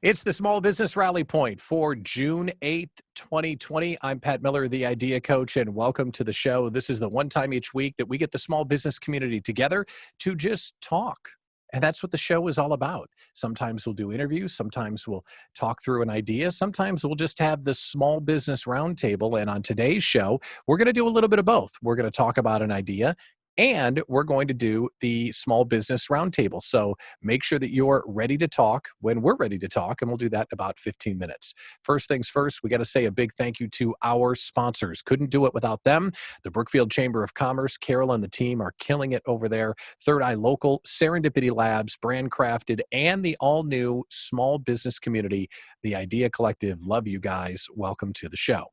It's the Small Business Rally Point for June 8th, 2020. I'm Pat Miller, the Idea Coach, and welcome to the show. This is the one time each week that we get the small business community together to just talk. And that's what the show is all about. Sometimes we'll do interviews. Sometimes we'll talk through an idea. Sometimes we'll just have the small business roundtable. And on today's show, we're going to do a little bit of both. We're going to talk about an idea and we're going to do the small business roundtable. So make sure that you're ready to talk when we're ready to talk, and we'll do that in about 15 minutes. First things first, we got to say a big thank you to our sponsors. Couldn't do it without them. The Brookfield Chamber of Commerce, Carol and the team are killing it over there. Third Eye Local, Serendipity Labs, Brand Crafted, and the all-new small business community, the Idea Collective. Love you guys. Welcome to the show.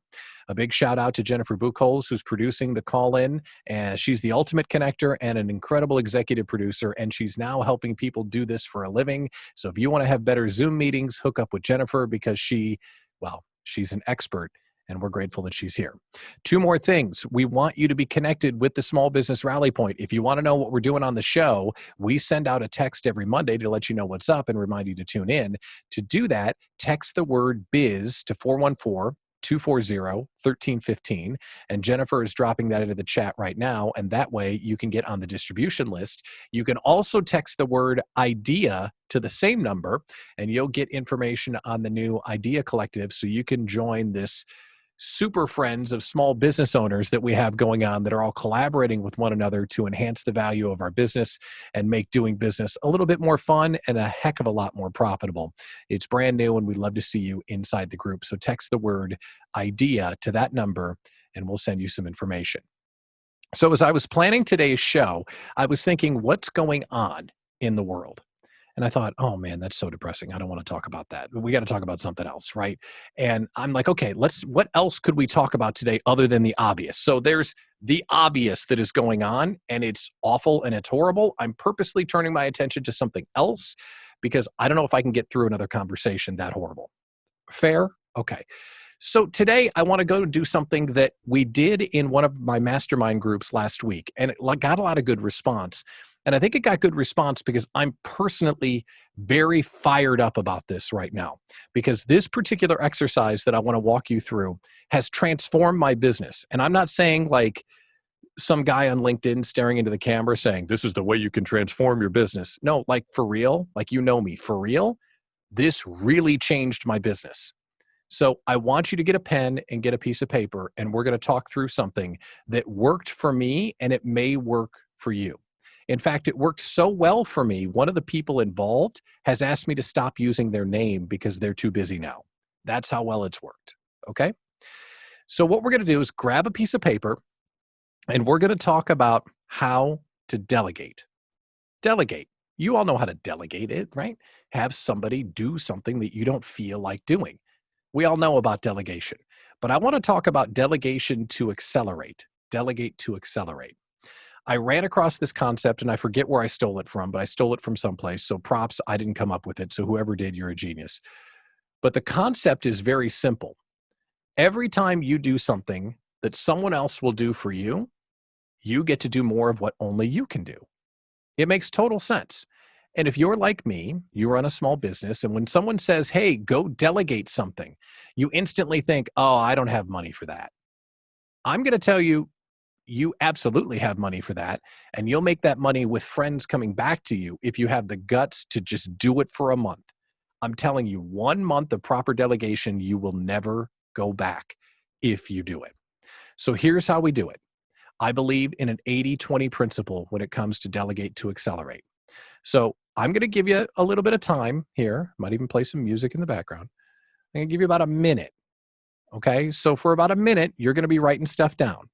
A big shout out to Jennifer Buchholz, who's producing the call-in, and she's the ultimate connector and an incredible executive producer, and she's now helping people do this for a living. So if you want to have better Zoom meetings, hook up with Jennifer because she's an expert, and we're grateful that she's here. Two more things. We want you to be connected with the Small Business Rally Point. If you want to know what we're doing on the show, we send out a text every Monday to let you know what's up and remind you to tune in. To do that, text the word BIZ to 414-240-1315, and Jennifer is dropping that into the chat right now, and that way you can get on the distribution list. You can also text the word IDEA to the same number, and you'll get information on the new Idea Collective, so you can join this super friends of small business owners that we have going on that are all collaborating with one another to enhance the value of our business and make doing business a little bit more fun and a heck of a lot more profitable. It's brand new, and we'd love to see you inside the group. So text the word IDEA to that number, and we'll send you some information. So as I was planning today's show, I was thinking, what's going on in the world? And I thought, oh man, that's so depressing. I don't want to talk about that. We got to talk about something else, right? And I'm like, okay, what else could we talk about today other than the obvious? So there's the obvious that is going on, and it's awful and it's horrible. I'm purposely turning my attention to something else because I don't know if I can get through another conversation that horrible. Fair? Okay. So today I want to go do something that we did in one of my mastermind groups last week, and it got a lot of good response. And I think it got good response because I'm personally very fired up about this right now, because this particular exercise that I want to walk you through has transformed my business. And I'm not saying like some guy on LinkedIn staring into the camera saying, this is the way you can transform your business. No, like for real, like you know me, for real, this really changed my business. So I want you to get a pen and get a piece of paper, and we're going to talk through something that worked for me, and it may work for you. In fact, it worked so well for me, one of the people involved has asked me to stop using their name because they're too busy now. That's how well it's worked, okay? So what we're going to do is grab a piece of paper, and we're going to talk about how to delegate. Delegate. You all know how to delegate it, right? Have somebody do something that you don't feel like doing. We all know about delegation, but I want to talk about delegation to accelerate. Delegate to accelerate. I ran across this concept, and I forget where I stole it from, but I stole it from someplace. So props, I didn't come up with it. So whoever did, you're a genius. But the concept is very simple. Every time you do something that someone else will do for you, you get to do more of what only you can do. It makes total sense. And if you're like me, you run a small business, and when someone says, hey, go delegate something, you instantly think, oh, I don't have money for that. I'm going to tell you, you absolutely have money for that, and you'll make that money with friends coming back to you if you have the guts to just do it for a month. I'm telling you, 1 month of proper delegation, you will never go back if you do it. So here's how we do it. I believe in an 80-20 principle when it comes to delegate to accelerate. So I'm going to give you a little bit of time here. Might even play some music in the background. I'm going to give you about a minute. Okay, so for about a minute, you're going to be writing stuff down.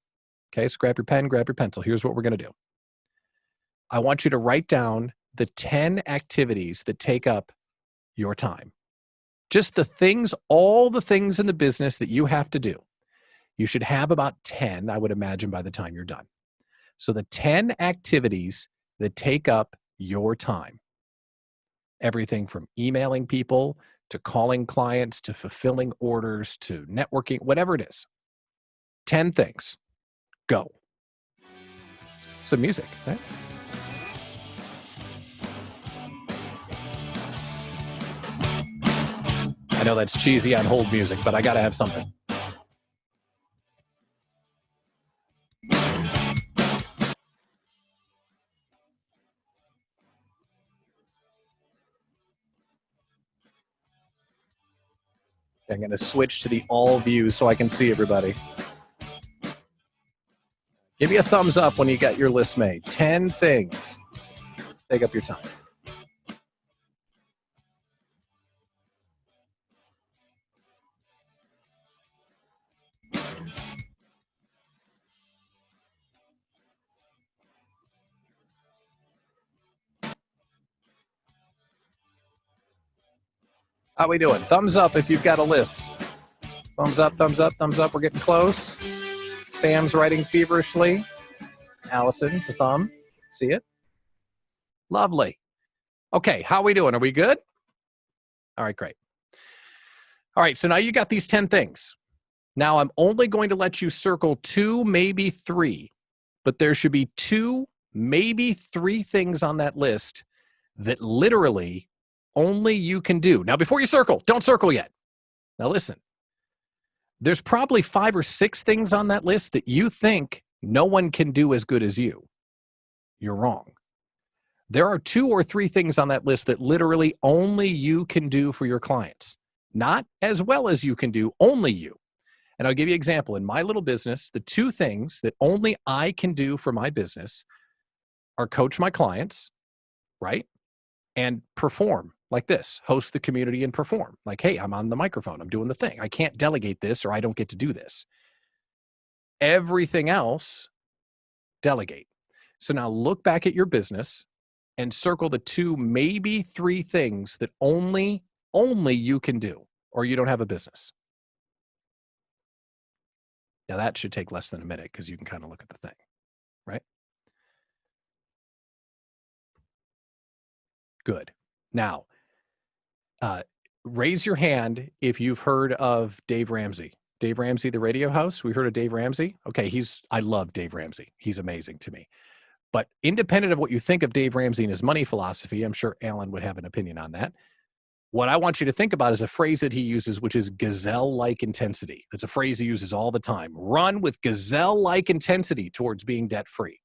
Okay, so grab your pen, grab your pencil. Here's what we're going to do. I want you to write down the 10 activities that take up your time. Just the things, all the things in the business that you have to do. You should have about 10, I would imagine, by the time you're done. So the 10 activities that take up your time. Everything from emailing people to calling clients to fulfilling orders to networking, whatever it is. 10 things. Go. Some music, right? I know that's cheesy on hold music, but I got to have something. I'm going to switch to the all view so I can see everybody. Give me a thumbs up when you got your list made. 10 things. Take up your time. How we doing? Thumbs up if you've got a list. Thumbs up, thumbs up, thumbs up. We're getting close. Sam's writing feverishly. Allison, the thumb. See it? Lovely. Okay, how we doing? Are we good? All right, great. All right, so now you got these 10 things. Now I'm only going to let you circle 2, maybe 3, but there should be 2, maybe 3 things on that list that literally only you can do. Now, before you circle, don't circle yet. Now listen, there's probably 5 or 6 things on that list that you think no one can do as good as you. You're wrong. There are 2 or 3 things on that list that literally only you can do for your clients. Not as well as you can do, only you. And I'll give you an example. In my little business, the 2 things that only I can do for my business are coach my clients, right? And perform like this, host the community and perform. Like, hey, I'm on the microphone, I'm doing the thing. I can't delegate this or I don't get to do this. Everything else, delegate. So now look back at your business and circle the 2, maybe 3 things that only you can do, or you don't have a business. Now that should take less than a minute because you can kind of look at the thing, right? Good. Now, raise your hand if you've heard of Dave Ramsey. Dave Ramsey, the radio host. We've heard of Dave Ramsey. Okay, I love Dave Ramsey. He's amazing to me. But independent of what you think of Dave Ramsey and his money philosophy, I'm sure Alan would have an opinion on that. What I want you to think about is a phrase that he uses, which is gazelle-like intensity. It's a phrase he uses all the time. Run with gazelle-like intensity towards being debt-free.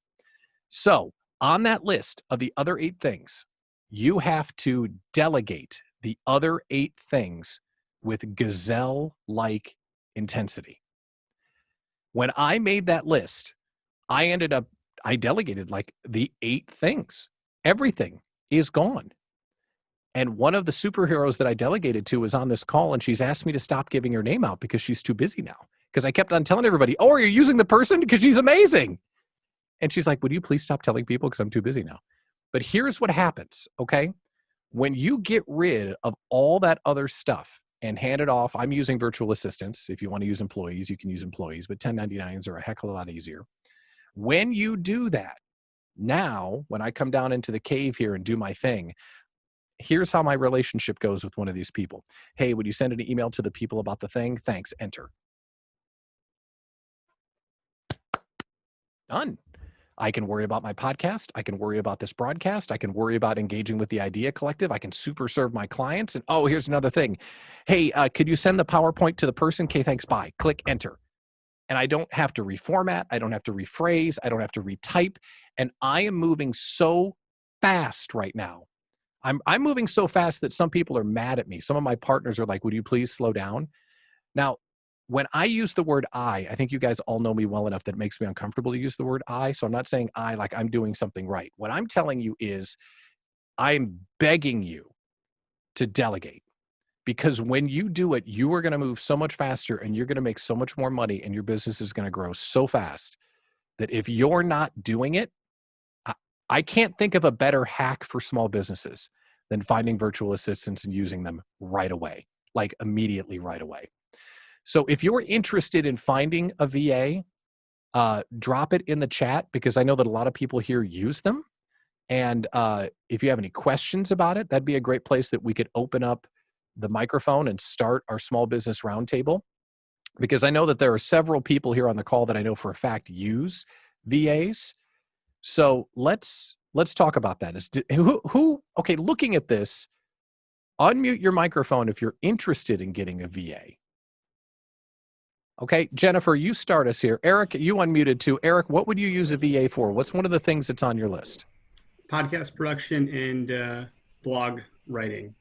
So on that list of the other 8 things, you have to delegate the other 8 things with gazelle-like intensity. When I made that list, I delegated like the 8 things. Everything is gone. And one of the superheroes that I delegated to was on this call, and she's asked me to stop giving her name out because she's too busy now. Because I kept on telling everybody, oh, are you using the person? Because she's amazing. And she's like, would you please stop telling people because I'm too busy now? But here's what happens, okay? When you get rid of all that other stuff and hand it off, I'm using virtual assistants. If you want to use employees, you can use employees, but 1099s are a heck of a lot easier. When you do that, now, when I come down into the cave here and do my thing, here's how my relationship goes with one of these people. Hey, would you send an email to the people about the thing? Thanks, enter. Done. I can worry about my podcast. I can worry about this broadcast. I can worry about engaging with the Idea Collective. I can super serve my clients. And oh, here's another thing. Hey, could you send the PowerPoint to the person? Okay, thanks, bye. Click enter. And I don't have to reformat. I don't have to rephrase. I don't have to retype. And I am moving so fast right now. I'm moving so fast that some people are mad at me. Some of my partners are like, would you please slow down? Now, when I use the word I think you guys all know me well enough that it makes me uncomfortable to use the word I. So I'm not saying I like I'm doing something right. What I'm telling you is I'm begging you to delegate. Because when you do it, you are going to move so much faster and you're going to make so much more money and your business is going to grow so fast that if you're not doing it, I can't think of a better hack for small businesses than finding virtual assistants and using them right away, like immediately right away. So if you're interested in finding a VA, drop it in the chat because I know that a lot of people here use them. And if you have any questions about it, that'd be a great place that we could open up the microphone and start our small business roundtable. Because I know that there are several people here on the call that I know for a fact use VAs. So let's talk about that. Okay, looking at this, unmute your microphone if you're interested in getting a VA. Okay, Jennifer, you start us here. Eric, you unmuted too. Eric, what would you use a VA for? What's one of the things that's on your list? Podcast production and blog writing.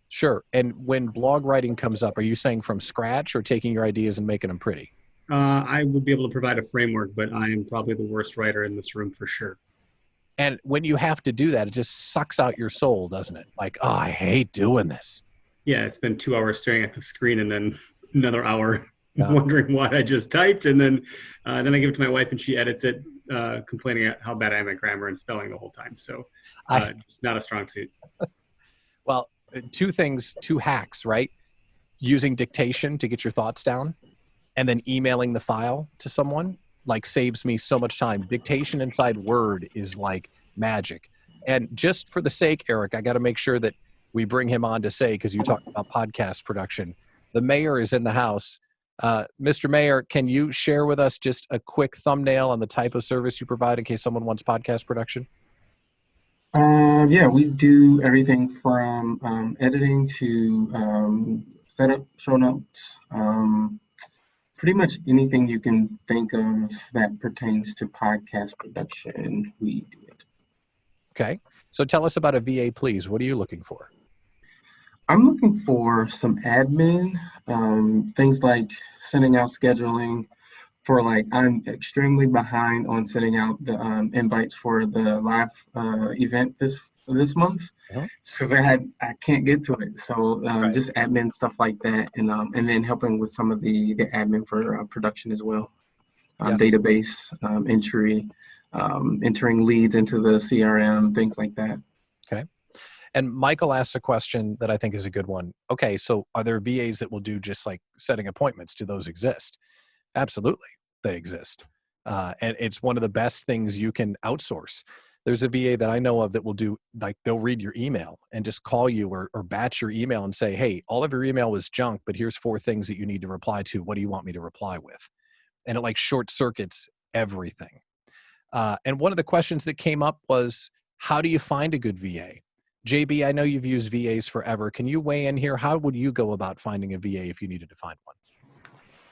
Sure. And when blog writing comes up, are you saying from scratch or taking your ideas and making them pretty? I would be able to provide a framework, but I am probably the worst writer in this room for sure. And when you have to do that, it just sucks out your soul, doesn't it? Like, oh, I hate doing this. Yeah, it's been 2 hours staring at the screen and then another hour wondering what I just typed. And then I give it to my wife and she edits it, complaining at how bad I am at grammar and spelling the whole time. So not a strong suit. Well, two hacks, right? Using dictation to get your thoughts down and then emailing the file to someone like saves me so much time. Dictation inside Word is like magic. And just for the sake, Eric, I got to make sure that we bring him on to say, because you talked about podcast production, the mayor is in the house. Mr. Mayor, can you share with us just a quick thumbnail on the type of service you provide in case someone wants podcast production? Yeah, we do everything from editing to setup, show notes, pretty much anything you can think of that pertains to podcast production, we do it. Okay, so tell us about a VA, please. What are you looking for? I'm looking for some admin, things like sending out scheduling for I'm extremely behind on sending out the invites for the live event this month because I can't get to it. So just admin stuff like that, and then helping with some of the admin for production as well, database entry, entering leads into the CRM, things like that. Okay. And Michael asked a question that I think is a good one. Okay, so are there VAs that will do just like setting appointments? Do those exist? Absolutely, they exist. And it's one of the best things you can outsource. There's a VA that I know of that will do, like, they'll read your email and just call you or batch your email and say, hey, all of your email was junk, but here's 4 things that you need to reply to. What do you want me to reply with? And it like short circuits everything. And one of the questions that came up was, how do you find a good VA? JB, I know you've used VAs forever. Can you weigh in here? How would you go about finding a VA if you needed to find one?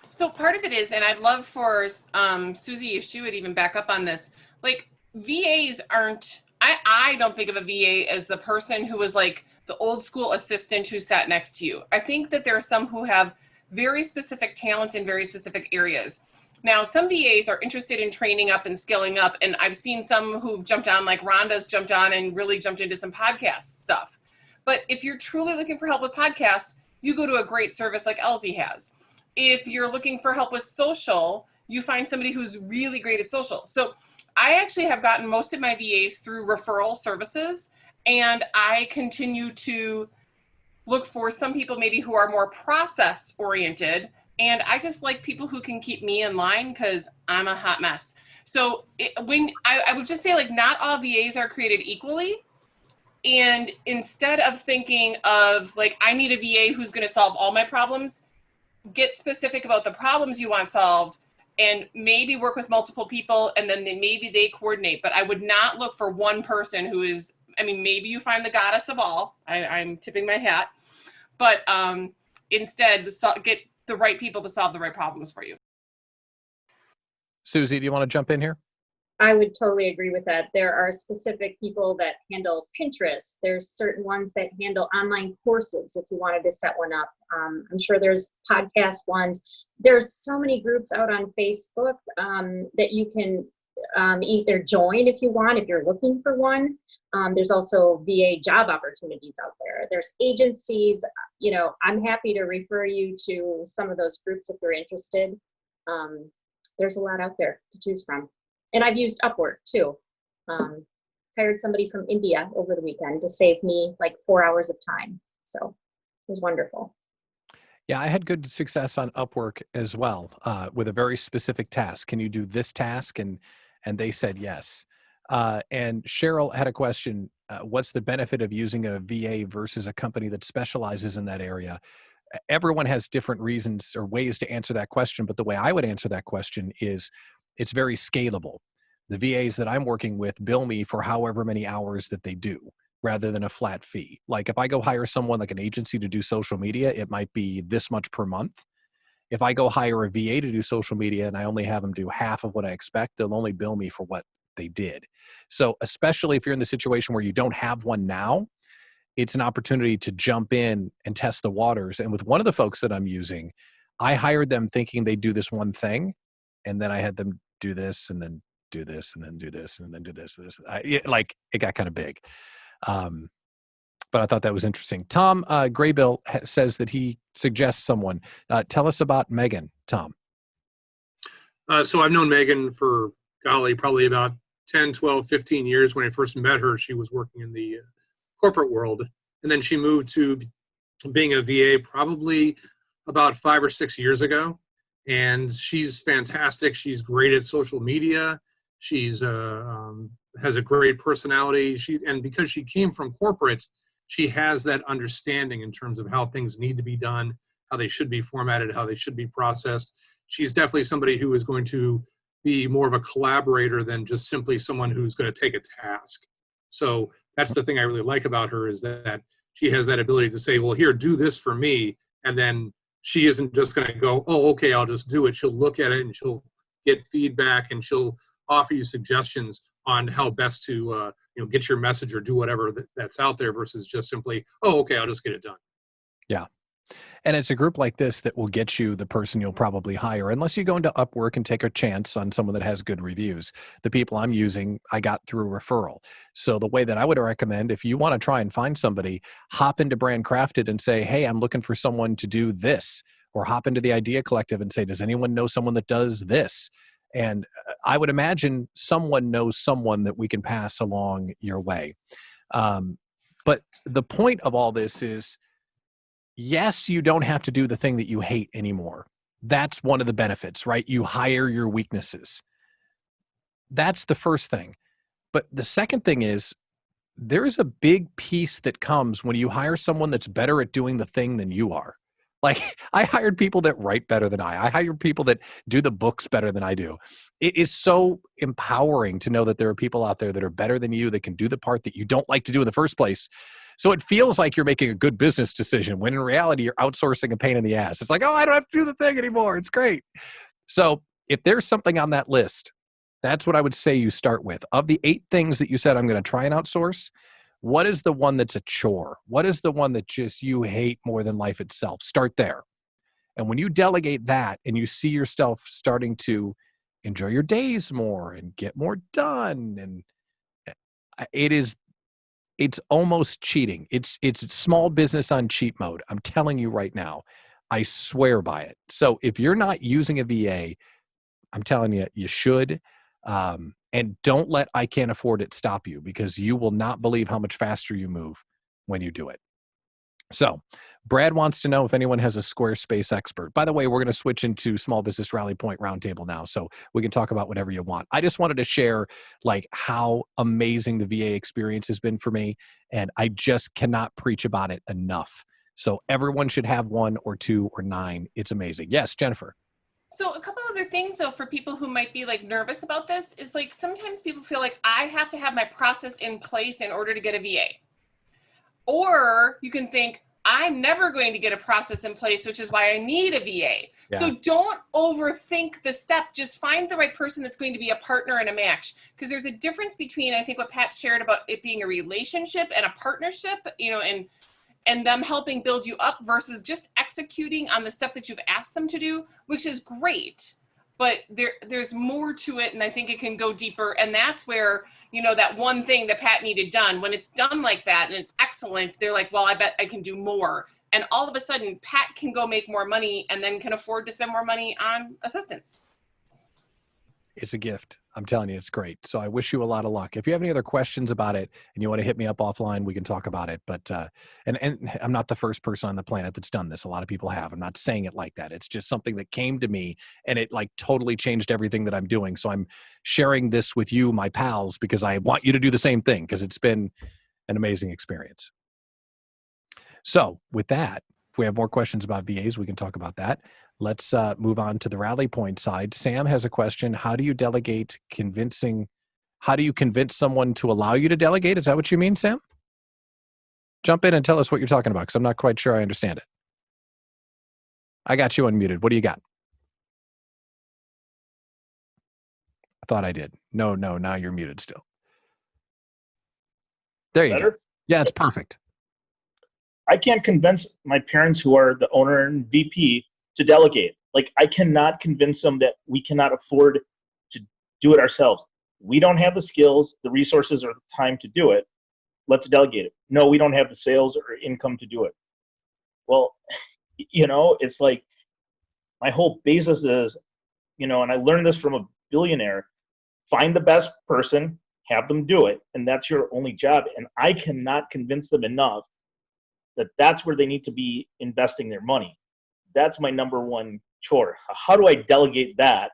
So part of it is, and I'd love for Susie, if she would even back up on this, like VAs aren't, I don't think of a VA as the person who was like the old school assistant who sat next to you. I think that there are some who have very specific talents in very specific areas. Now, some VAs are interested in training up and skilling up, and I've seen some who've jumped on, like Rhonda's jumped on and really jumped into some podcast stuff. But if you're truly looking for help with podcasts, you go to a great service like Elsie has. If you're looking for help with social, you find somebody who's really great at social. So I actually have gotten most of my VAs through referral services, and I continue to look for some people maybe who are more process oriented. And I just like people who can keep me in line because I'm a hot mess. So I would just say, like, not all VAs are created equally. And instead of thinking of like, I need a VA who's going to solve all my problems, get specific about the problems you want solved and maybe work with multiple people, and then maybe they coordinate. But I would not look for one person who is, I mean, maybe you find the goddess of all. I'm tipping my hat. But instead, get the right people to solve the right problems for you. Susie, do you want to jump in here? I would totally agree with that. There are specific people that handle Pinterest. There's certain ones that handle online courses if you wanted to set one up. I'm sure there's podcast ones. There's so many groups out on Facebook that you can either join if you want, if you're looking for one. There's also VA job opportunities out there. There's agencies. You know, I'm happy to refer you to some of those groups if you're interested. There's a lot out there to choose from. And I've used Upwork too. Hired somebody from India over the weekend to save me like 4 hours of time. So it was wonderful. Yeah, I had good success on Upwork as well with a very specific task. Can you do this task? And they said yes. And Cheryl had a question. What's the benefit of using a VA versus a company that specializes in that area? Everyone has different reasons or ways to answer that question. But the way I would answer that question is it's very scalable. The VAs that I'm working with bill me for however many hours that they do. rather than a flat fee. Like if I go hire someone like an agency to do social media, it might be this much per month. If I go hire a VA to do social media and I only have them do half of what I expect, they'll only bill me for what they did. So especially if you're in the situation where you don't have one now, it's an opportunity to jump in and test the waters. And with one of the folks that I'm using, I hired them thinking they'd do this one thing. And then I had them do this and then do this and then do this and then do this. And this. It got kind of big. But I thought that was interesting. Tom Graybill says that he suggests someone. Tell us about Megan, Tom. So I've known Megan for, golly, probably about 10, 12, 15 years. When I first met her, she was working in the corporate world. And then she moved to being a VA probably about 5 or 6 years ago. And she's fantastic. She's great at social media. She's has a great personality. And because she came from corporate, she has that understanding in terms of how things need to be done, how they should be formatted, how they should be processed. She's definitely somebody who is going to be more of a collaborator than just simply someone who's going to take a task. So that's the thing I really like about her, is that she has that ability to say, well, here, do this for me. And then she isn't just going to go, oh, okay, I'll just do it. She'll look at it and she'll get feedback and she'll offer you suggestions on how best to get your message or do whatever that's out there, versus just simply, oh, okay, I'll just get it done. Yeah. And it's a group like this that will get you the person you'll probably hire, unless you go into Upwork and take a chance on someone that has good reviews. The people I'm using, I got through referral. So the way that I would recommend, if you want to try and find somebody, hop into Brand Crafted and say, hey, I'm looking for someone to do this. Or hop into the Idea Collective and say, does anyone know someone that does this? And I would imagine someone knows someone that we can pass along your way. But the point of all this is, yes, you don't have to do the thing that you hate anymore. That's one of the benefits, right? You hire your weaknesses. That's the first thing. But the second thing is, there is a big piece that comes when you hire someone that's better at doing the thing than you are. Like, I hired people that write better than I hired people that do the books better than I do. It is so empowering to know that there are people out there that are better than you, that can do the part that you don't like to do in the first place. So it feels like you're making a good business decision, when in reality, you're outsourcing a pain in the ass. It's like, oh, I don't have to do the thing anymore. It's great. So if there's something on that list, that's what I would say you start with. Of the 8 things that you said I'm going to try and outsource, what is the one that's a chore? What is the one that just you hate more than life itself? Start there. And when you delegate that and you see yourself starting to enjoy your days more and get more done, and it's almost cheating. It's small business on cheat mode. I'm telling you right now, I swear by it. So if you're not using a VA, I'm telling you, you should. And don't let I can't afford it stop you, because you will not believe how much faster you move when you do it. So Brad wants to know if anyone has a Squarespace expert. By the way, we're going to switch into Small Business Rally Point Roundtable now, so we can talk about whatever you want. I just wanted to share like how amazing the VA experience has been for me, and I just cannot preach about it enough. So everyone should have 1 or 2 or 9. It's amazing. Yes, Jennifer. So a couple other things, though, for people who might be like nervous about this is like sometimes people feel like I have to have my process in place in order to get a VA. Or you can think, I'm never going to get a process in place, which is why I need a VA. Yeah. So don't overthink the step. Just find the right person that's going to be a partner and a match. Because there's a difference between, I think, what Pat shared about it being a relationship and a partnership, and them helping build you up versus just executing on the stuff that you've asked them to do, which is great. But there's more to it, and I think it can go deeper. And that's where, that one thing that Pat needed done, when it's done like that and it's excellent, they're like, well, I bet I can do more. And all of a sudden, Pat can go make more money and then can afford to spend more money on assistants. It's a gift. I'm telling you, it's great. So I wish you a lot of luck. If you have any other questions about it and you want to hit me up offline, we can talk about it. But, and I'm not the first person on the planet that's done this. A lot of people have. I'm not saying it like that. It's just something that came to me and it like totally changed everything that I'm doing. So I'm sharing this with you, my pals, because I want you to do the same thing, because it's been an amazing experience. So with that, if we have more questions about VAs, we can talk about that. Let's move on to the rally point side. Sam has a question. How do you delegate how do you convince someone to allow you to delegate? Is that what you mean, Sam? Jump in and tell us what you're talking about, because I'm not quite sure I understand it. I got you unmuted. What do you got? I thought I did. No, now you're muted still. There you go. Yeah, it's perfect. I can't convince my parents, who are the owner and VP, to delegate. Like, I cannot convince them that we cannot afford to do it ourselves. We don't have the skills, the resources, or the time to do it. Let's delegate it. No, we don't have the sales or income to do it. Well, it's like, my whole basis is, and I learned this from a billionaire, find the best person, have them do it, and that's your only job. And I cannot convince them enough that that's where they need to be investing their money. That's my number one chore. How do I delegate that?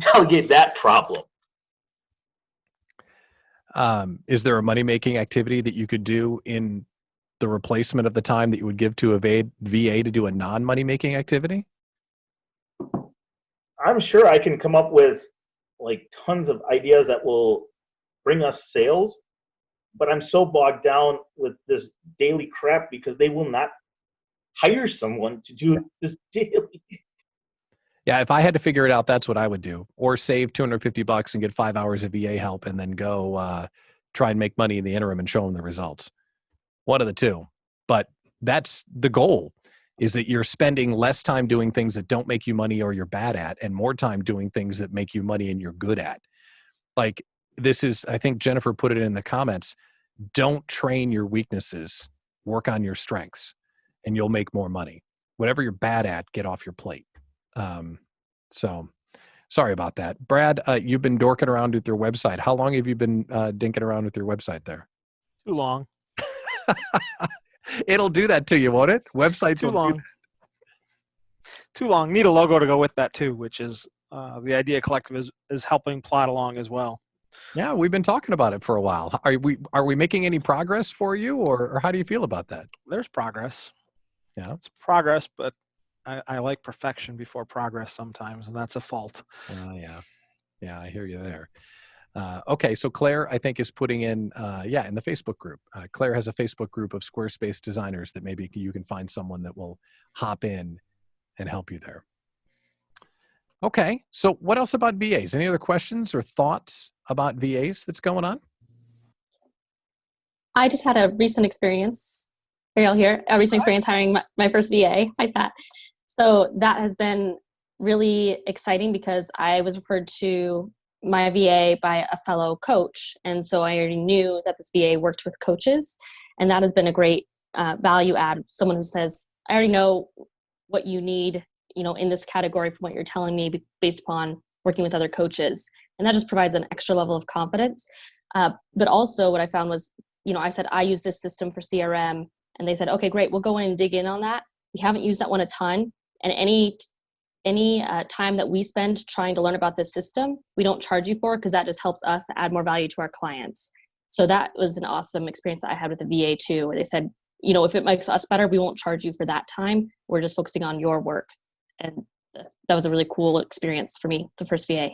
Delegate that problem. Is there a money-making activity that you could do in the replacement of the time that you would give to a VA to do a non-money-making activity? I'm sure I can come up with like tons of ideas that will bring us sales, but I'm so bogged down with this daily crap because they will not hire someone to do this daily. Yeah, if I had to figure it out, that's what I would do. Or save $250 and get 5 hours of VA help and then go try and make money in the interim and show them the results. One of the two. But that's the goal, is that you're spending less time doing things that don't make you money or you're bad at, and more time doing things that make you money and you're good at. Like, this is, I think Jennifer put it in the comments, don't train your weaknesses, work on your strengths, and you'll make more money. Whatever you're bad at, get off your plate. So sorry about that. Brad, you've been dorking around with your website. How long have you been dinking around with your website there? Too long. It'll do that to you, won't it? Websites Too long. Too long. Need a logo to go with that too, which is the Idea Collective is helping plot along as well. Yeah, we've been talking about it for a while. Are we making any progress for you, or how do you feel about that? There's progress. Yeah, it's progress, but I like perfection before progress sometimes, and that's a fault. Yeah, I hear you there. Okay, so Claire, I think, is putting in, in the Facebook group. Claire has a Facebook group of Squarespace designers that maybe you can find someone that will hop in and help you there. Okay, so what else about VAs? Any other questions or thoughts about VAs that's going on? I just had a recent experience. Are y'all here? A recent experience hiring my first VA, like that. So that has been really exciting because I was referred to my VA by a fellow coach. And so I already knew that this VA worked with coaches. And that has been a great value add. Someone who says, I already know what you need, in this category from what you're telling me based upon working with other coaches. And that just provides an extra level of confidence. But also what I found was, I said, I use this system for CRM. And they said, okay, great. We'll go in and dig in on that. We haven't used that one a ton. And any time that we spend trying to learn about this system, we don't charge you for, because that just helps us add more value to our clients. So that was an awesome experience that I had with the VA too, where they said, if it makes us better, we won't charge you for that time. We're just focusing on your work. And that was a really cool experience for me, the first VA.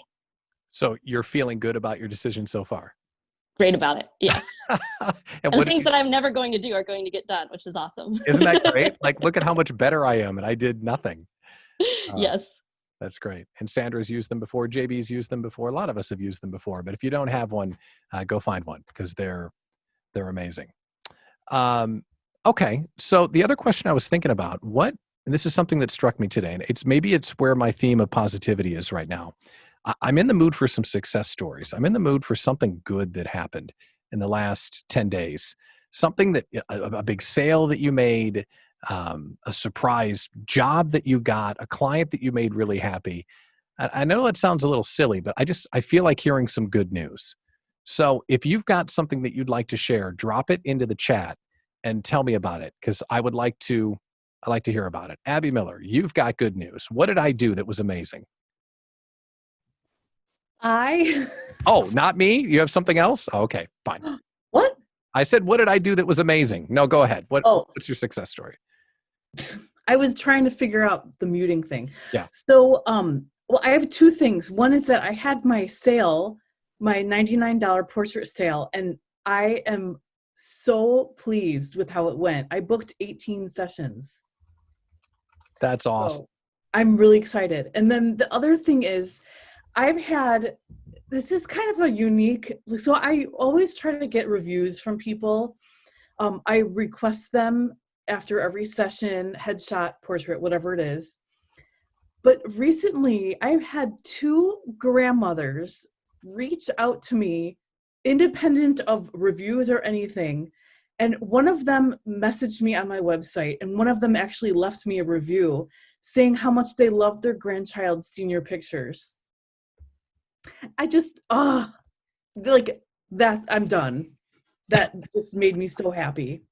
So you're feeling good about your decision so far? Great about it, yes. and the things that I'm never going to do are going to get done, which is awesome. Isn't that great? Like, look at how much better I am, and I did nothing. Yes. That's great. And Sandra's used them before. JB's used them before. A lot of us have used them before. But if you don't have one, go find one, because they're amazing. Okay. So the other question I was thinking about, and this is something that struck me today, and maybe it's where my theme of positivity is right now. I'm in the mood for some success stories. I'm in the mood for something good that happened in the last 10 days. Something that, a big sale that you made, a surprise job that you got, a client that you made really happy. I know that sounds a little silly, but I feel like hearing some good news. So if you've got something that you'd like to share, drop it into the chat and tell me about it, because I'd like to hear about it. Abby Miller, you've got good news. What did I do that was amazing? Oh, not me? You have something else? Oh, okay, fine. What? I said, what did I do that was amazing? No, go ahead. What's your success story? I was trying to figure out the muting thing. Yeah. So, I have two things. One is that I had my sale, my $99 portrait sale, and I am so pleased with how it went. I booked 18 sessions. That's awesome. So I'm really excited. And then the other thing is, this is kind of a unique, so I always try to get reviews from people. I request them after every session, headshot, portrait, whatever it is. But recently, I've had 2 grandmothers reach out to me, independent of reviews or anything. And one of them messaged me on my website, and one of them actually left me a review saying how much they love their grandchild's senior pictures. I just, like that, I'm done. That just made me so happy.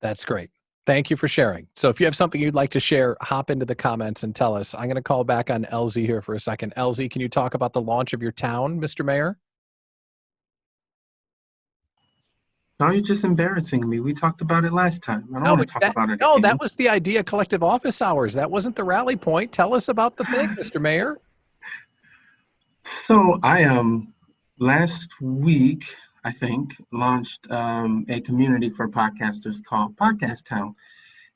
That's great. Thank you for sharing. So if you have something you'd like to share, hop into the comments and tell us. I'm going to call back on LZ here for a second. LZ, can you talk about the launch of your town, Mr. Mayor? Now you're just embarrassing me. We talked about it last time. I don't want to talk about it No, again. that was the idea, collective office hours. That wasn't the rally point. Tell us about the thing, Mr. Mayor. So I last week, I think, launched a community for podcasters called Podcast Town.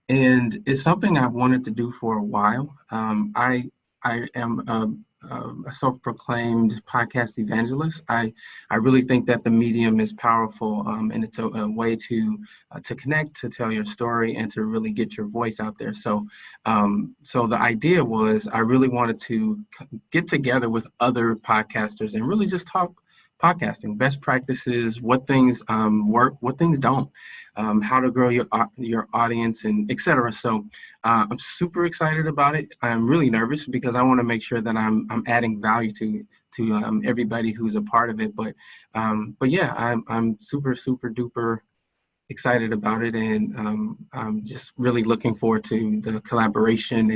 And it's something I've wanted to do for a while. I am a self-proclaimed podcast evangelist. I really think that the medium is powerful, and it's a way to connect, to tell your story, and to really get your voice out there. So, so the idea was I really wanted to get together with other podcasters and really just talk podcasting, best practices, what things work, what things don't, how to grow your audience, and etc. So I'm super excited about it. I'm really nervous because I want to make sure that I'm adding value to everybody who's a part of it. But yeah, I'm super duper excited about it, and I'm just really looking forward to the collaboration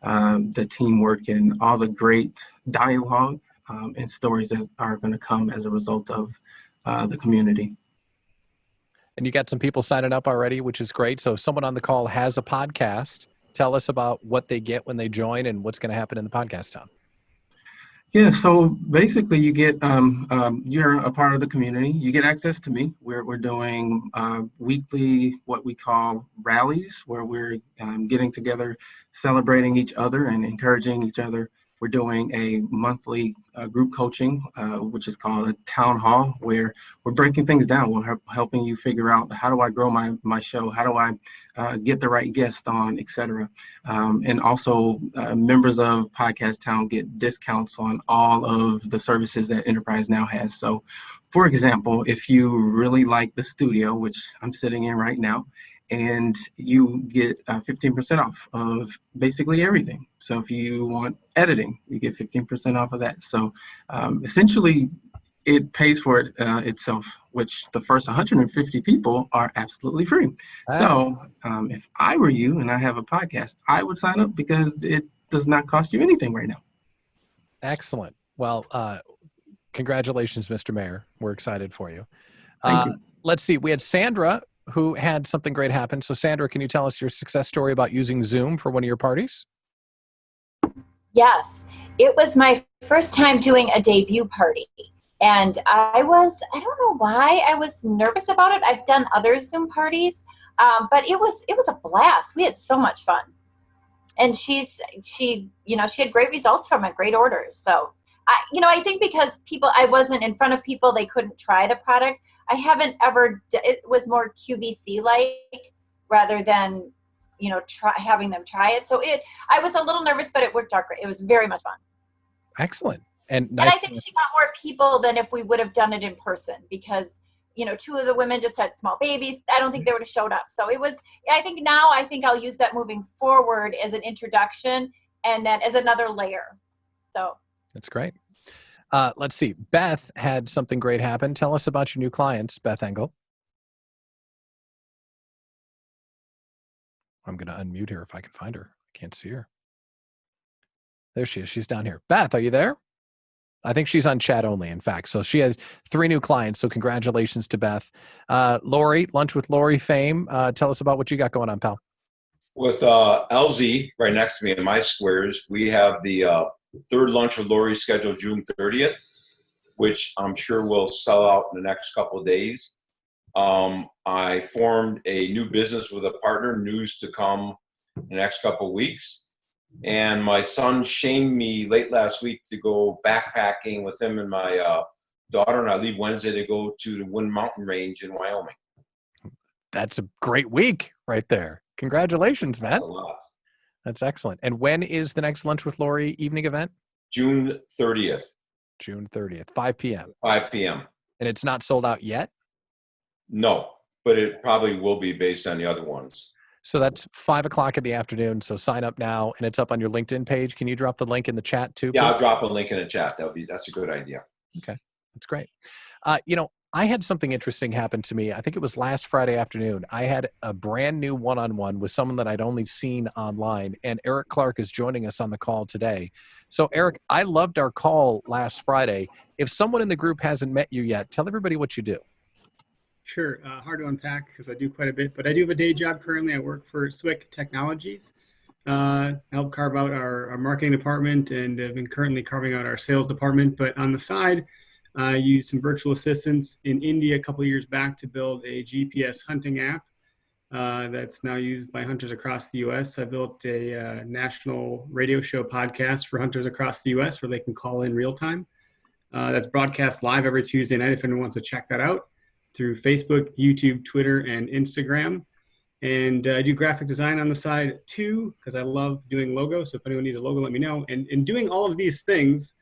and the teamwork and all the great dialogue and stories that are going to come as a result of the community. And you got some people signing up already, which is great. So if someone on the call has a podcast, tell us about what they get when they join and what's going to happen in the podcast town. Yeah, so basically you get, you're a part of the community. You get access to me. We're doing weekly, what we call rallies, where we're getting together, celebrating each other and encouraging each other. We're doing a monthly group coaching, which is called a town hall, where we're breaking things down. We're helping you figure out, how do I grow my show? How do I get the right guest on, etc. And also members of Podcast Town get discounts on all of the services that Enterprise now has. So for example, if you really like the studio, which I'm sitting in right now, and you get 15% off of basically everything. So if you want editing, you get 15% off of that. So essentially, it pays for it itself, which the first 150 people are absolutely free. So if I were you and I have a podcast, I would sign up because it does not cost you anything right now. Excellent. Well, congratulations, Mr. Mayor. We're excited for you. Thank you. Let's see. We had Sandra, who had something great happen. So Sandra, can you tell us your success story about using Zoom for one of your parties? Yes, it was my first time doing a debut party. And I don't know why I was nervous about it. I've done other Zoom parties, but it was a blast. We had so much fun. And she had great results from it, great orders. So, I think because I wasn't in front of people, they couldn't try the product. I haven't ever, it was more QVC-like rather than, having them try it. So I was a little nervous, but it worked out great. It was very much fun. Excellent. And nice. And I think she got more people than if we would have done it in person because, 2 of the women just had small babies. I don't think they would have showed up. So I think I'll use that moving forward as an introduction and then as another layer. So. That's great. Let's see. Beth had something great happen. Tell us about your new clients, Beth Engel. I'm going to unmute her if I can find her. I can't see her. There she is. She's down here. Beth, are you there? I think she's on chat only, in fact. So she had 3 new clients. So congratulations to Beth. Lori, Lunch with Lori fame. Tell us about what you got going on, pal. With LZ right next to me in my squares, we have the third Lunch with Lori scheduled June 30th, which I'm sure will sell out in the next couple of days. I formed a new business with a partner, news to come in the next couple of weeks. And my son shamed me late last week to go backpacking with him and my daughter, and I leave Wednesday to go to the Wind Mountain Range in Wyoming. That's a great week right there. Congratulations, man. That's a lot. That's excellent. And when is the next Lunch with Lori evening event? June 30th. June 30th, 5 p.m. 5 p.m. And it's not sold out yet? No, but it probably will be based on the other ones. So that's 5 o'clock in the afternoon. So sign up now, and it's up on your LinkedIn page. Can you drop the link in the chat too? Yeah, please? I'll drop a link in the chat. That's a good idea. Okay, that's great. I had something interesting happen to me. I think it was last Friday afternoon. I had a brand new one-on-one with someone that I'd only seen online, and Eric Clark is joining us on the call today. So Eric, I loved our call last Friday. If someone in the group hasn't met you yet, tell everybody what you do. Sure. Hard to unpack because I do quite a bit, but I do have a day job currently. I work for Swick Technologies. I help carve out our marketing department, and have been currently carving out our sales department. But on the side, I used some virtual assistants in India a couple of years back to build a GPS hunting app that's now used by hunters across the U.S. I built a national radio show podcast for hunters across the U.S. where they can call in real time. That's broadcast live every Tuesday night if anyone wants to check that out through Facebook, YouTube, Twitter, and Instagram. And I do graphic design on the side too, because I love doing logos. So if anyone needs a logo, let me know. And in doing all of these things,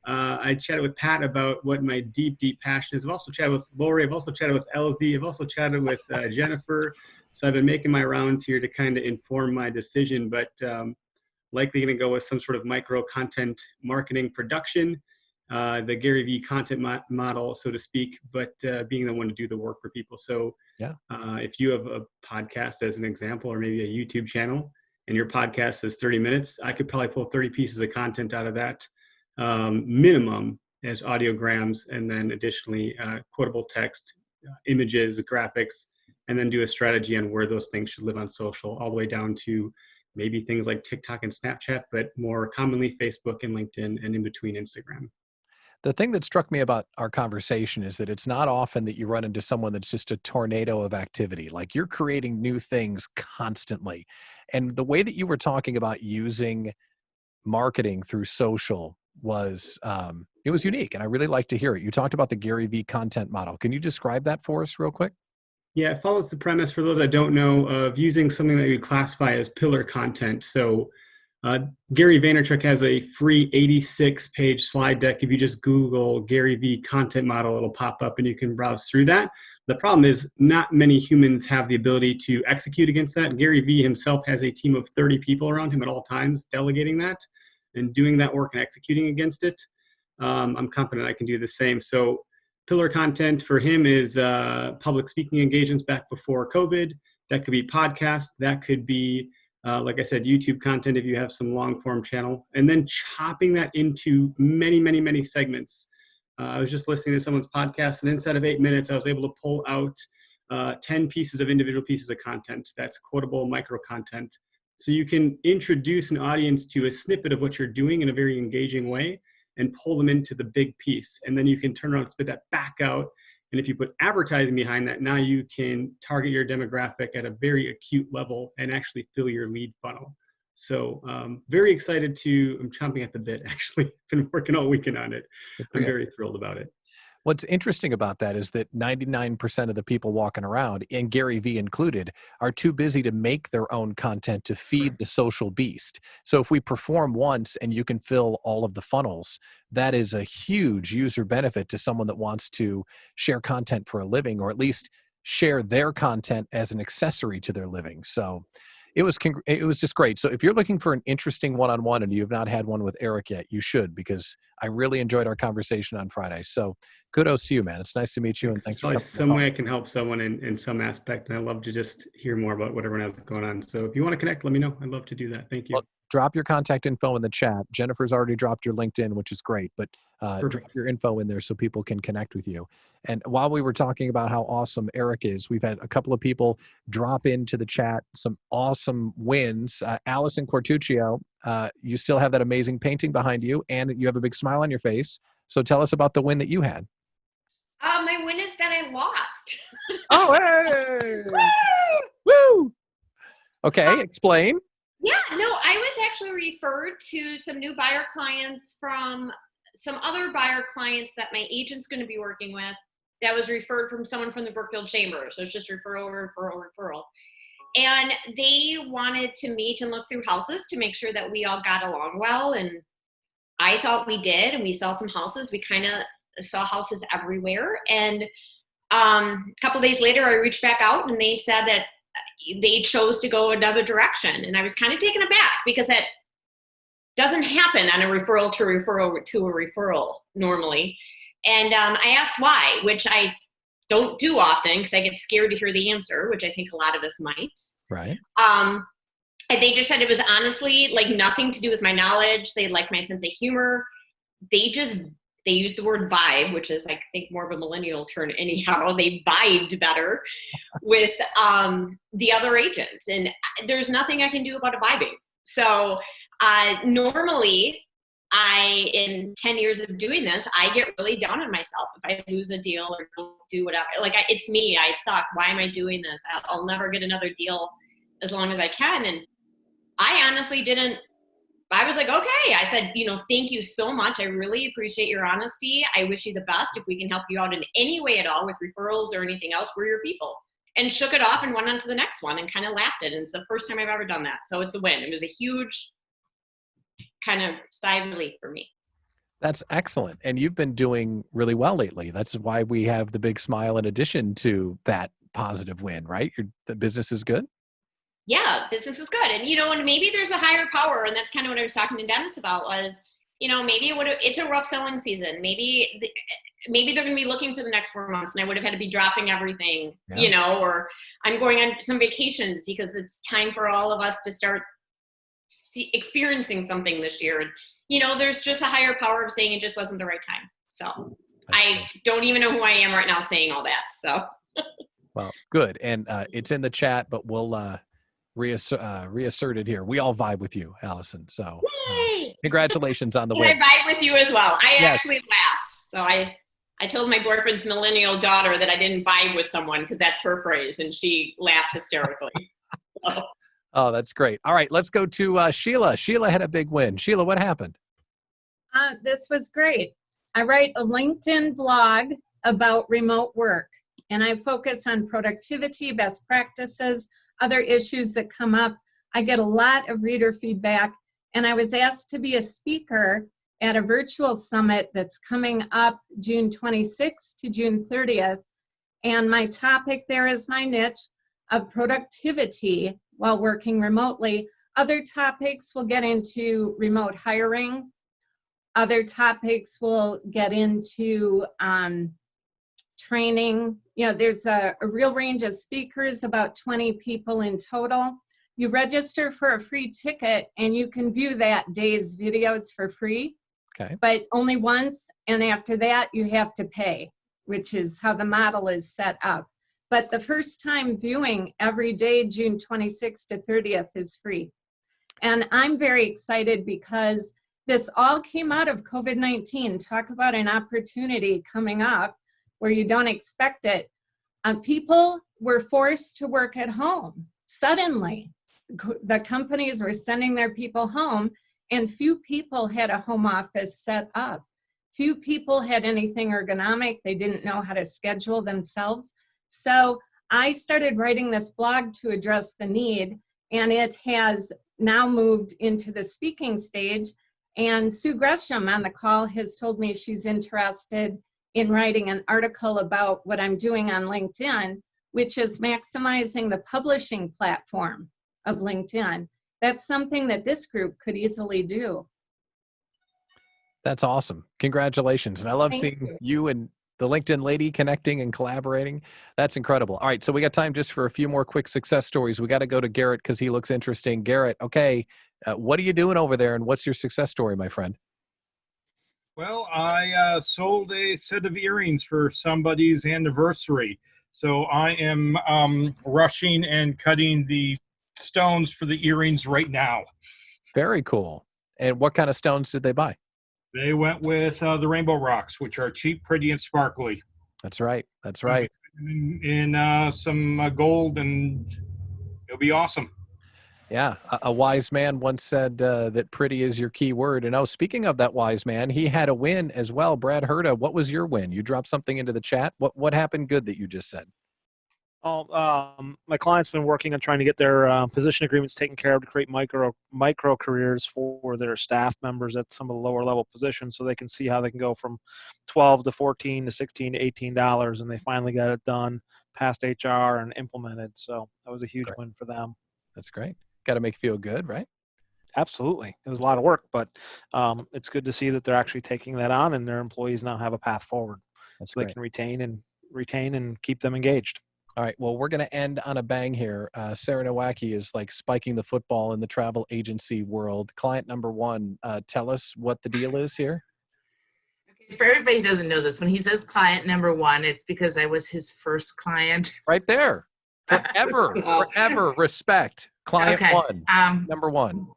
I chatted with Pat about what my deep passion is. I've also chatted with Lori. I've also chatted with LZ. I've also chatted with Jennifer. So I've been making my rounds here to kind of inform my decision, but likely going to go with some sort of micro content marketing production, the Gary Vee content model, so to speak, but being the one to do the work for people. So if you have a podcast as an example, or maybe a YouTube channel, and your podcast is 30 minutes, I could probably pull 30 pieces of content out of that minimum as audiograms, and then additionally quotable text, images, graphics, and then do a strategy on where those things should live on social, all the way down to maybe things like TikTok and Snapchat, but more commonly Facebook and LinkedIn, and in between Instagram. The thing that struck me about our conversation is that it's not often that you run into someone that's just a tornado of activity. Like, you're creating new things constantly. And the way that you were talking about using marketing through social was, it was unique. And I really like to hear it. You talked about the Gary Vee content model. Can you describe that for us real quick? Yeah, it follows the premise, for those that don't know, of using something that you classify as pillar content. So Gary Vaynerchuk has a free 86-page slide deck. If you just Google Gary Vee content model, it'll pop up and you can browse through that. The problem is not many humans have the ability to execute against that. Gary Vee himself has a team of 30 people around him at all times delegating that and doing that work and executing against it. I'm confident I can do the same. So pillar content for him is public speaking engagements back before COVID. That could be podcasts. That could be, like I said, YouTube content if you have some long form channel, and then chopping that into many segments. I was just listening to someone's podcast, and inside of 8 minutes, I was able to pull out 10 pieces of individual pieces of content. That's quotable micro content. So you can introduce an audience to a snippet of what you're doing in a very engaging way and pull them into the big piece. And then you can turn around and spit that back out. And if you put advertising behind that, now you can target your demographic at a very acute level and actually fill your lead funnel. So very excited I'm chomping at the bit, actually. Been working all weekend on it. I'm very thrilled about it. What's interesting about that is that 99% of the people walking around, and Gary Vee included, are too busy to make their own content to feed the social beast. So if we perform once and you can fill all of the funnels, that is a huge user benefit to someone that wants to share content for a living, or at least share their content as an accessory to their living. So it was just great. So if you're looking for an interesting one-on-one and you have not had one with Eric yet, you should, because I really enjoyed our conversation on Friday. So kudos to you, man. It's nice to meet you, and thanks for coming. Some way I can help someone in some aspect, and I love to just hear more about what everyone has going on. So if you want to connect, let me know. I'd love to do that. Thank you. Well, drop your contact info in the chat. Jennifer's already dropped your LinkedIn, which is great, but drop your info in there so people can connect with you. And while we were talking about how awesome Eric is, we've had a couple of people drop into the chat some awesome wins. Allison Cortuccio, you still have that amazing painting behind you, and you have a big smile on your face. So tell us about the win that you had. My win is that I lost. Oh, hey! Woo! Okay, explain. Yeah, no, I was actually referred to some new buyer clients from some other buyer clients that my agent's going to be working with. That was referred from someone from the Brookfield Chamber. So it's just referral. And they wanted to meet and look through houses to make sure that we all got along well. And I thought we did. And we saw some houses. We kind of saw houses everywhere. And a couple days later, I reached back out and they said that they chose to go another direction. And I was kind of taken aback because that doesn't happen on a referral to a referral normally. And I asked why, which I don't do often because I get scared to hear the answer, which I think a lot of us might. Right. And they just said it was honestly like nothing to do with my knowledge. They liked my sense of humor. They used the word vibe, which is I think more of a millennial term anyhow. They vibed better with the other agents. And there's nothing I can do about a vibing. So normally in 10 years of doing this, I get really down on myself if I lose a deal or don't do whatever. Like it's me, I suck. Why am I doing this? I'll never get another deal as long as I can. And I honestly didn't. I was like, okay. I said, thank you so much. I really appreciate your honesty. I wish you the best. If we can help you out in any way at all with referrals or anything else, we're your people. And shook it off and went on to the next one and kind of laughed at it. And it's the first time I've ever done that. So it's a win. It was a huge kind of sigh of relief for me. That's excellent. And you've been doing really well lately. That's why we have the big smile in addition to that positive win, right? The business is good. Yeah, business is good. And, and maybe there's a higher power. And that's kind of what I was talking to Dennis about was, maybe it's a rough selling season. Maybe they're going to be looking for the next 4 months and I would have had to be dropping everything, or I'm going on some vacations because it's time for all of us to start experiencing something this year. And, there's just a higher power of saying it just wasn't the right time. So I don't even know who I am right now saying all that. So. Well, good. And it's in the chat, but we'll reassert it here. We all vibe with you, Allison. So congratulations on the win. I vibe with you as well. I actually laughed. So I told my boyfriend's millennial daughter that I didn't vibe with someone because that's her phrase. And she laughed hysterically. So. Oh, that's great. All right, let's go to Sheila. Sheila had a big win. Sheila, what happened? This was great. I write a LinkedIn blog about remote work, and I focus on productivity, best practices, other issues that come up. I get a lot of reader feedback, and I was asked to be a speaker at a virtual summit that's coming up June 26th to June 30th. And my topic there is my niche of productivity while working remotely. Other topics will get into remote hiring. Other topics will get into training. There's a real range of speakers, about 20 people in total. You register for a free ticket and you can view that day's videos for free, but only once. And after that, you have to pay, which is how the model is set up. But the first time viewing every day, June 26th to 30th, is free. And I'm very excited because this all came out of COVID-19. Talk about an opportunity coming up where you don't expect it. People were forced to work at home. Suddenly, the companies were sending their people home, and few people had a home office set up. Few people had anything ergonomic. They didn't know how to schedule themselves. So I started writing this blog to address the need, and it has now moved into the speaking stage. And Sue Gresham on the call has told me she's interested in writing an article about what I'm doing on LinkedIn, which is maximizing the publishing platform of LinkedIn. That's something that this group could easily do. That's awesome. Congratulations. And I love seeing you and the LinkedIn lady connecting and collaborating. That's incredible. All right, so we got time just for a few more quick success stories. We got to go to Garrett because he looks interesting. Garrett, okay, what are you doing over there, and what's your success story, my friend? Well, I sold a set of earrings for somebody's anniversary. So I am rushing and cutting the stones for the earrings right now. Very cool. And what kind of stones did they buy? They went with the Rainbow Rocks, which are cheap, pretty, and sparkly. That's right. That's right. In some gold, and it'll be awesome. Yeah, a wise man once said that pretty is your key word. And speaking of that wise man, he had a win as well. Brad Herda, what was your win? You dropped something into the chat. What happened good that you just said? My client's been working on trying to get their position agreements taken care of to create micro careers for their staff members at some of the lower level positions, so they can see how they can go from $12 to $14 to $16 to $18, and they finally got it done, past HR and implemented. So that was a huge win for them. That's great. Got to make you feel good, right? Absolutely. It was a lot of work, but it's good to see that they're actually taking that on, and their employees now have a path forward. That's so great. They can retain and keep them engaged. All right. Well, we're going to end on a bang here. Sarah Nowacki is like spiking the football in the travel agency world. Client number one, tell us what the deal is here. Okay, for everybody who doesn't know this, when he says client number one, it's because I was his first client. Right there. Forever. So, forever. Respect. Client one. Number one.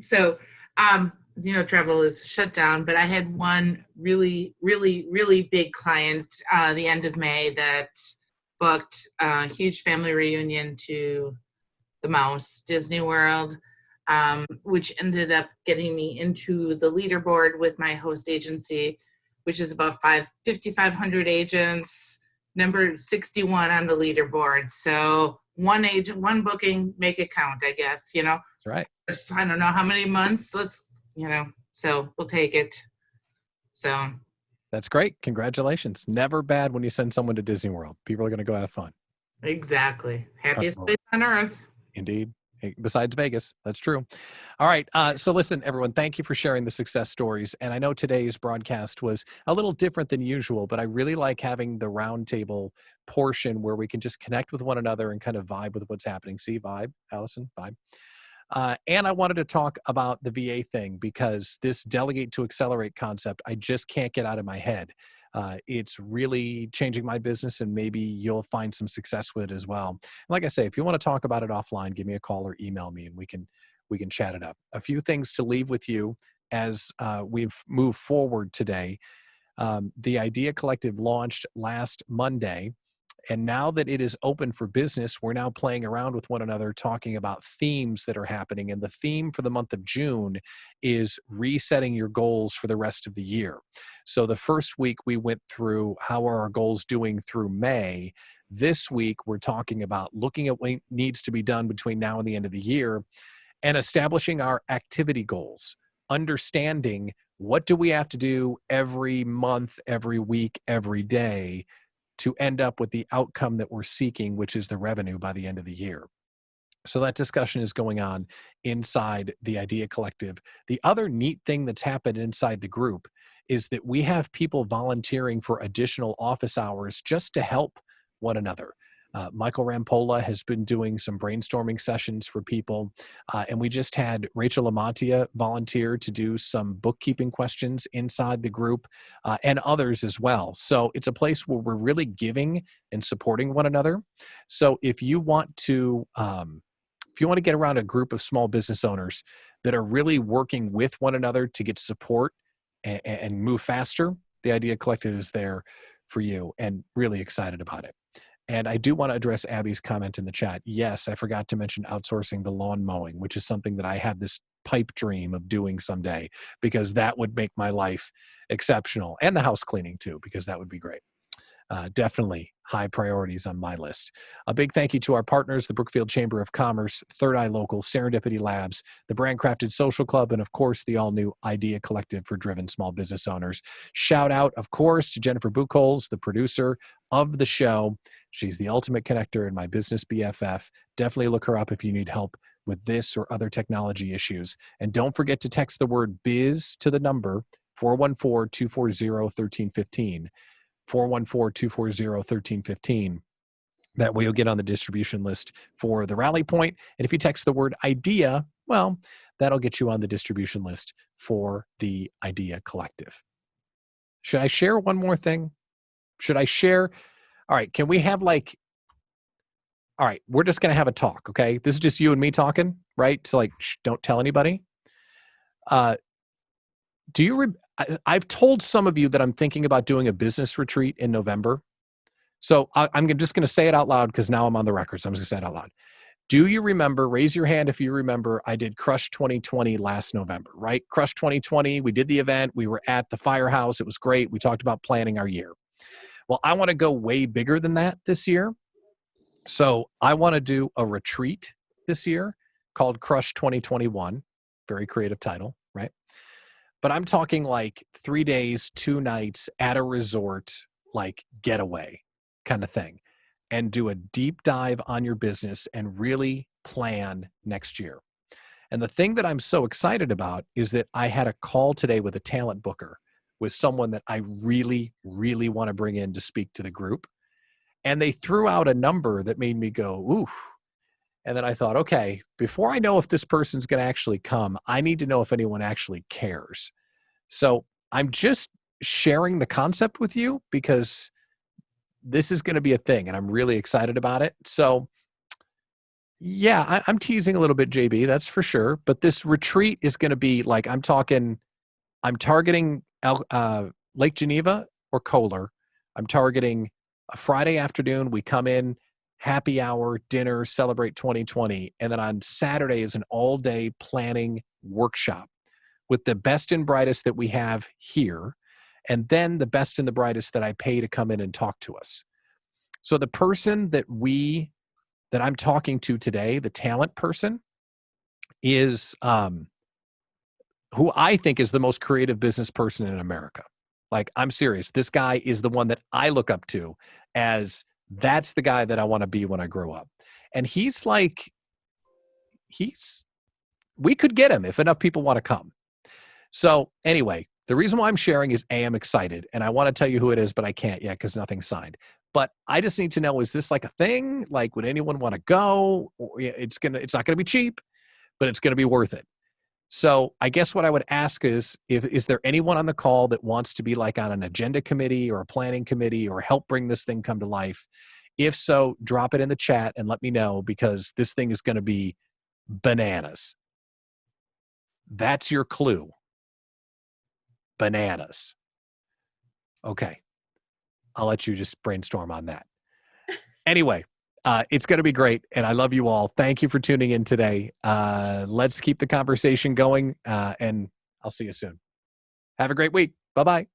So, travel is shut down, but I had one really, really, really big client the end of May that booked a huge family reunion to the Mouse Disney World, which ended up getting me into the leaderboard with my host agency, which is about 5,500 agents, number 61 on the leaderboard. So one agent, one booking, make it count, I guess, That's right. I don't know how many months, so we'll take it. So. That's great. Congratulations. Never bad when you send someone to Disney World. People are going to go have fun. Exactly. Happiest place on earth. Indeed. Besides Vegas. That's true. All right. So listen, everyone, thank you for sharing the success stories. And I know today's broadcast was a little different than usual, but I really like having the roundtable portion where we can just connect with one another and kind of vibe with what's happening. See, vibe, Allison, vibe. And I wanted to talk about the VA thing because this delegate to accelerate concept, I just can't get out of my head. It's really changing my business, and maybe you'll find some success with it as well. And like I say, if you want to talk about it offline, give me a call or email me, and we can chat it up. A few things to leave with you as we've moved forward today. The Idea Collective launched last Monday. And now that it is open for business, we're now playing around with one another, talking about themes that are happening. And the theme for the month of June is resetting your goals for the rest of the year. So the first week we went through how are our goals doing through May. This week we're talking about looking at what needs to be done between now and the end of the year and establishing our activity goals, understanding what do we have to do every month, every week, every day to end up with the outcome that we're seeking, which is the revenue by the end of the year. So that discussion is going on inside the Idea Collective. The other neat thing that's happened inside the group is that we have people volunteering for additional office hours just to help one another. Michael Rampolla has been doing some brainstorming sessions for people. And we just had Rachel Amantia volunteer to do some bookkeeping questions inside the group and others as well. So it's a place where we're really giving and supporting one another. So if you want to get around a group of small business owners that are really working with one another to get support and move faster, the Idea Collective is there for you, and really excited about it. And I do want to address Abby's comment in the chat. Yes, I forgot to mention outsourcing the lawn mowing, which is something that I have this pipe dream of doing someday, because that would make my life exceptional, and the house cleaning too, because that would be great. Definitely high priorities on my list. A big thank you to our partners, the Brookfield Chamber of Commerce, Third Eye Local, Serendipity Labs, the Brand Crafted Social Club, and of course, the all-new Idea Collective for driven small business owners. Shout out, of course, to Jennifer Buchholz, the producer of the show. She's the ultimate connector and my business BFF. Definitely look her up if you need help with this or other technology issues. And don't forget to text the word BIZ to the number 414-240-1315. 414-240-1315. That way you'll get on the distribution list for the rally point. And if you text the word IDEA, well, that'll get you on the distribution list for the Idea Collective. Should I share one more thing? Should I share? All right, can we have all right, we're just going to have a talk, okay? This is just you and me talking, right? So don't tell anybody. I've told some of you that I'm thinking about doing a business retreat in November. So I'm just going to say it out loud because now I'm on the record. So I'm just going to say it out loud. Do you remember, raise your hand if you remember, I did Crush 2020 last November, right? Crush 2020, we did the event. We were at the firehouse. It was great. We talked about planning our year. Well, I want to go way bigger than that this year. So I want to do a retreat this year called Crush 2021. Very creative title, right? But I'm talking like 3 days, 2 nights at a resort, like getaway kind of thing, and do a deep dive on your business and really plan next year. And the thing that I'm so excited about is that I had a call today with a talent booker, with someone that I really, really want to bring in to speak to the group. And they threw out a number that made me go, ooh. And then I thought, okay, before I know if this person's going to actually come, I need to know if anyone actually cares. So I'm just sharing the concept with you because this is going to be a thing and I'm really excited about it. So yeah, I'm teasing a little bit, JB, that's for sure. But this retreat is going to be like, I'm targeting Lake Geneva or Kohler. I'm targeting a Friday afternoon. We come in, happy hour, dinner, celebrate 2020. And then on Saturday is an all-day planning workshop with the best and brightest that we have here, and then the best and the brightest that I pay to come in and talk to us. So the person that I'm talking to today, the talent person, is who I think is the most creative business person in America. Like, I'm serious. This guy is the one that I look up to as that's the guy that I want to be when I grow up. And we could get him if enough people want to come. So anyway, the reason why I'm sharing is I'm excited and I want to tell you who it is, but I can't yet because nothing's signed. But I just need to know, is this like a thing? Like, would anyone want to go? It's not going to be cheap, but it's going to be worth it. So I guess what I would ask is there anyone on the call that wants to be like on an agenda committee or a planning committee or help bring this thing come to life? If so, drop it in the chat and let me know, because this thing is going to be bananas. That's your clue. Bananas. Okay. I'll let you just brainstorm on that. Anyway, it's going to be great. And I love you all. Thank you for tuning in today. Let's keep the conversation going. And I'll see you soon. Have a great week. Bye-bye.